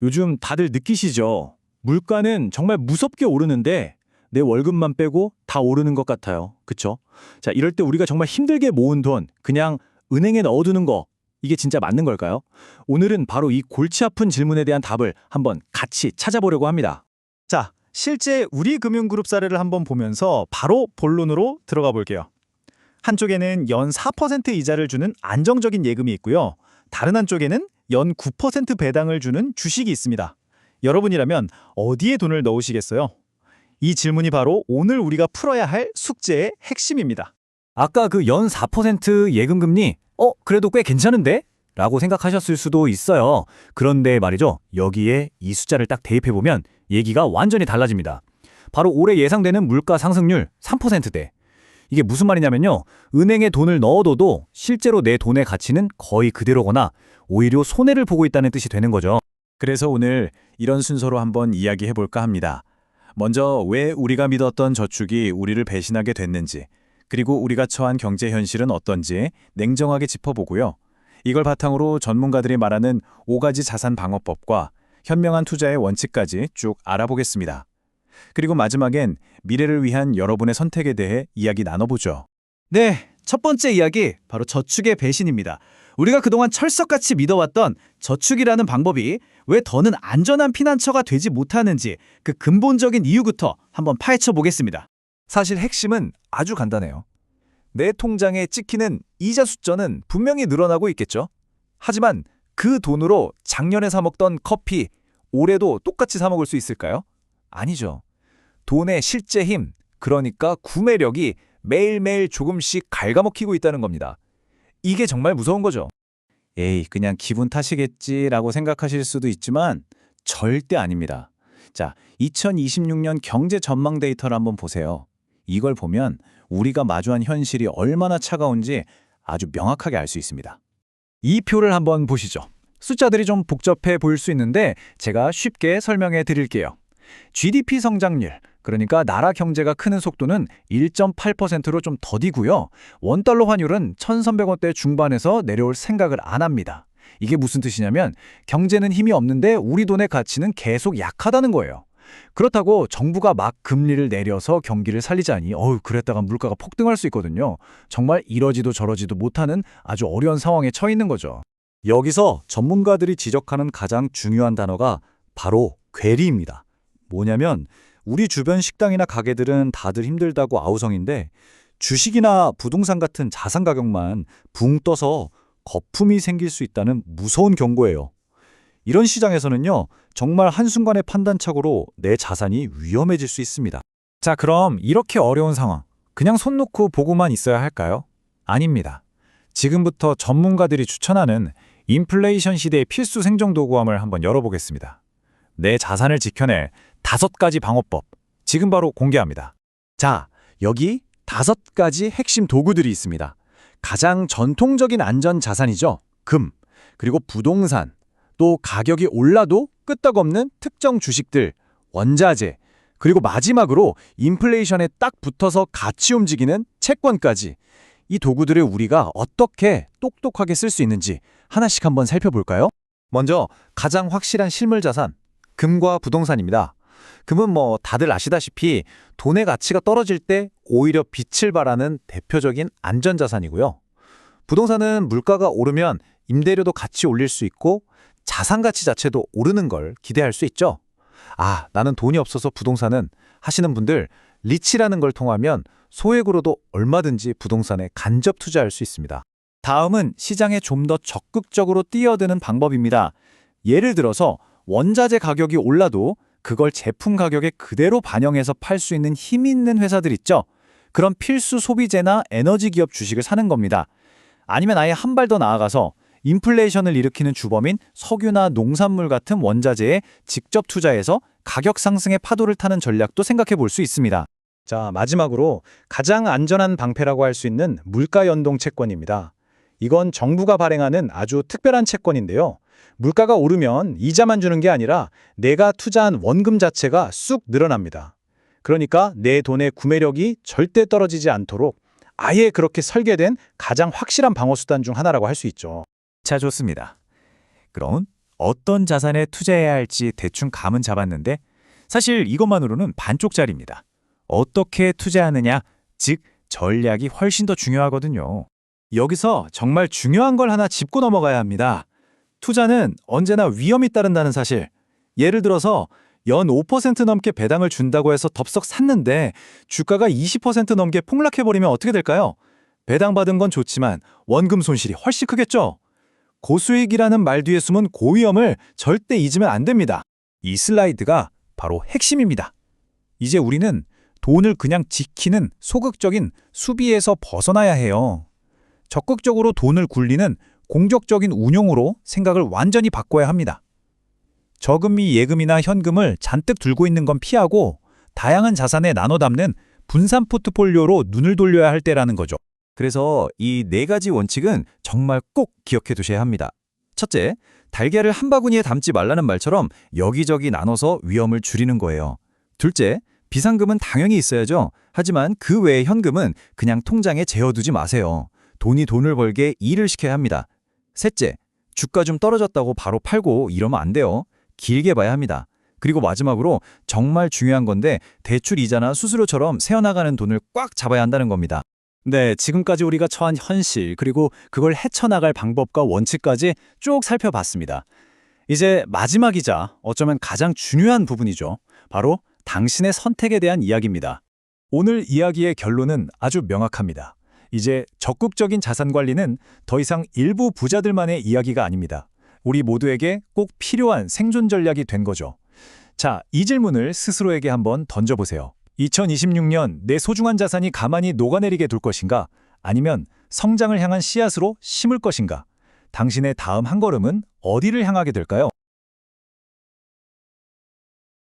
요즘 다들 느끼시죠? 물가는 정말 무섭게 오르는데 내 월급만 빼고 다 오르는 것 같아요. 그쵸? 자, 이럴 때 우리가 정말 힘들게 모은 돈 그냥 은행에 넣어두는 거 이게 진짜 맞는 걸까요? 오늘은 바로 이 골치 아픈 질문에 대한 답을 한번 같이 찾아보려고 합니다. 자, 실제 우리 금융그룹 사례를 한번 보면서 바로 본론으로 들어가 볼게요. 한쪽에는 연 4% 이자를 주는 안정적인 예금이 있고요. 다른 한쪽에는 연 9% 배당을 주는 주식이 있습니다. 여러분이라면 어디에 돈을 넣으시겠어요? 이 질문이 바로 오늘 우리가 풀어야 할 숙제의 핵심입니다. 아까 그 연 4% 예금금리, 그래도 꽤 괜찮은데? 라고 생각하셨을 수도 있어요. 그런데 말이죠. 여기에 이 숫자를 딱 대입해보면 얘기가 완전히 달라집니다. 바로 올해 예상되는 물가 상승률 3%대. 이게 무슨 말이냐면요. 은행에 돈을 넣어둬도 실제로 내 돈의 가치는 거의 그대로거나 오히려 손해를 보고 있다는 뜻이 되는 거죠. 그래서 오늘 이런 순서로 한번 이야기해 볼까 합니다. 먼저 왜 우리가 믿었던 저축이 우리를 배신하게 됐는지, 그리고 우리가 처한 경제 현실은 어떤지 냉정하게 짚어보고요. 이걸 바탕으로 전문가들이 말하는 5가지 자산 방어법과 현명한 투자의 원칙까지 쭉 알아보겠습니다. 그리고 마지막엔 미래를 위한 여러분의 선택에 대해 이야기 나눠보죠. 네, 첫 번째 이야기 바로 저축의 배신입니다. 우리가 그동안 철석같이 믿어왔던 저축이라는 방법이 왜 더는 안전한 피난처가 되지 못하는지 그 근본적인 이유부터 한번 파헤쳐 보겠습니다. 사실 핵심은 아주 간단해요. 내 통장에 찍히는 이자 숫자는 분명히 늘어나고 있겠죠. 하지만 그 돈으로 작년에 사 먹던 커피, 올해도 똑같이 사 먹을 수 있을까요? 아니죠. 돈의 실제 힘, 그러니까 구매력이 매일매일 조금씩 갉아먹히고 있다는 겁니다. 이게 정말 무서운 거죠. 에이, 그냥 기분 탓이겠지라고 생각하실 수도 있지만 절대 아닙니다. 자, 2026년 경제 전망 데이터를 한번 보세요. 이걸 보면 우리가 마주한 현실이 얼마나 차가운지 아주 명확하게 알 수 있습니다. 이 표를 한번 보시죠. 숫자들이 좀 복잡해 보일 수 있는데 제가 쉽게 설명해 드릴게요. GDP 성장률, 그러니까 나라 경제가 크는 속도는 1.8%로 좀 더디고요. 원달러 환율은 1,300원대 중반에서 내려올 생각을 안 합니다. 이게 무슨 뜻이냐면 경제는 힘이 없는데 우리 돈의 가치는 계속 약하다는 거예요. 그렇다고 정부가 막 금리를 내려서 경기를 살리자니 그랬다가 물가가 폭등할 수 있거든요. 정말 이러지도 저러지도 못하는 아주 어려운 상황에 처해 있는 거죠. 여기서 전문가들이 지적하는 가장 중요한 단어가 바로 괴리입니다. 뭐냐면 우리 주변 식당이나 가게들은 다들 힘들다고 아우성인데 주식이나 부동산 같은 자산 가격만 붕 떠서 거품이 생길 수 있다는 무서운 경고예요. 이런 시장에서는요, 정말 한순간의 판단착오로 내 자산이 위험해질 수 있습니다. 자, 그럼 이렇게 어려운 상황, 그냥 손 놓고 보고만 있어야 할까요? 아닙니다. 지금부터 전문가들이 추천하는 인플레이션 시대의 필수 생존 도구함을 한번 열어보겠습니다. 내 자산을 지켜낼 5가지 방어법, 지금 바로 공개합니다. 자, 여기 5가지 핵심 도구들이 있습니다. 가장 전통적인 안전 자산이죠. 금, 그리고 부동산, 또 가격이 올라도 끄떡없는 특정 주식들, 원자재, 그리고 마지막으로 인플레이션에 딱 붙어서 같이 움직이는 채권까지. 이 도구들을 우리가 어떻게 똑똑하게 쓸 수 있는지 하나씩 한번 살펴볼까요? 먼저 가장 확실한 실물 자산, 금과 부동산입니다. 금은 다들 아시다시피 돈의 가치가 떨어질 때 오히려 빛을 발하는 대표적인 안전자산이고요. 부동산은 물가가 오르면 임대료도 같이 올릴 수 있고 자산 가치 자체도 오르는 걸 기대할 수 있죠. 나는 돈이 없어서 부동산은 하시는 분들 리치라는 걸 통하면 소액으로도 얼마든지 부동산에 간접 투자할 수 있습니다. 다음은 시장에 좀 더 적극적으로 뛰어드는 방법입니다. 예를 들어서 원자재 가격이 올라도 그걸 제품 가격에 그대로 반영해서 팔 수 있는 힘 있는 회사들 있죠. 그런 필수 소비재나 에너지 기업 주식을 사는 겁니다. 아니면 아예 한 발 더 나아가서 인플레이션을 일으키는 주범인 석유나 농산물 같은 원자재에 직접 투자해서 가격 상승의 파도를 타는 전략도 생각해 볼 수 있습니다. 자, 마지막으로 가장 안전한 방패라고 할 수 있는 물가 연동 채권입니다. 이건 정부가 발행하는 아주 특별한 채권인데요. 물가가 오르면 이자만 주는 게 아니라 내가 투자한 원금 자체가 쑥 늘어납니다. 그러니까 내 돈의 구매력이 절대 떨어지지 않도록 아예 그렇게 설계된 가장 확실한 방어 수단 중 하나라고 할 수 있죠. 자, 좋습니다. 그럼 어떤 자산에 투자해야 할지 대충 감은 잡았는데 사실 이것만으로는 반쪽짜리입니다. 어떻게 투자하느냐, 즉 전략이 훨씬 더 중요하거든요. 여기서 정말 중요한 걸 하나 짚고 넘어가야 합니다. 투자는 언제나 위험이 따른다는 사실. 예를 들어서 연 5% 넘게 배당을 준다고 해서 덥석 샀는데 주가가 20% 넘게 폭락해버리면 어떻게 될까요? 배당받은 건 좋지만 원금 손실이 훨씬 크겠죠? 고수익이라는 말 뒤에 숨은 고위험을 절대 잊으면 안 됩니다. 이 슬라이드가 바로 핵심입니다. 이제 우리는 돈을 그냥 지키는 소극적인 수비에서 벗어나야 해요. 적극적으로 돈을 굴리는 공격적인 운용으로 생각을 완전히 바꿔야 합니다. 저금리 예금이나 현금을 잔뜩 들고 있는 건 피하고 다양한 자산에 나눠 담는 분산 포트폴리오로 눈을 돌려야 할 때라는 거죠. 그래서 이 4가지 원칙은 정말 꼭 기억해 두셔야 합니다. 첫째, 달걀을 한 바구니에 담지 말라는 말처럼 여기저기 나눠서 위험을 줄이는 거예요. 둘째, 비상금은 당연히 있어야죠. 하지만 그 외의 현금은 그냥 통장에 재워두지 마세요. 돈이 돈을 벌게 일을 시켜야 합니다. 셋째, 주가 좀 떨어졌다고 바로 팔고 이러면 안 돼요. 길게 봐야 합니다. 그리고 마지막으로 정말 중요한 건데 대출 이자나 수수료처럼 새어나가는 돈을 꽉 잡아야 한다는 겁니다. 네, 지금까지 우리가 처한 현실 그리고 그걸 헤쳐나갈 방법과 원칙까지 쭉 살펴봤습니다. 이제 마지막이자 어쩌면 가장 중요한 부분이죠. 바로 당신의 선택에 대한 이야기입니다. 오늘 이야기의 결론은 아주 명확합니다. 이제 적극적인 자산 관리는 더 이상 일부 부자들만의 이야기가 아닙니다. 우리 모두에게 꼭 필요한 생존 전략이 된 거죠. 자, 이 질문을 스스로에게 한번 던져보세요. 2026년 내 소중한 자산이 가만히 녹아내리게 둘 것인가? 아니면 성장을 향한 씨앗으로 심을 것인가? 당신의 다음 한 걸음은 어디를 향하게 될까요?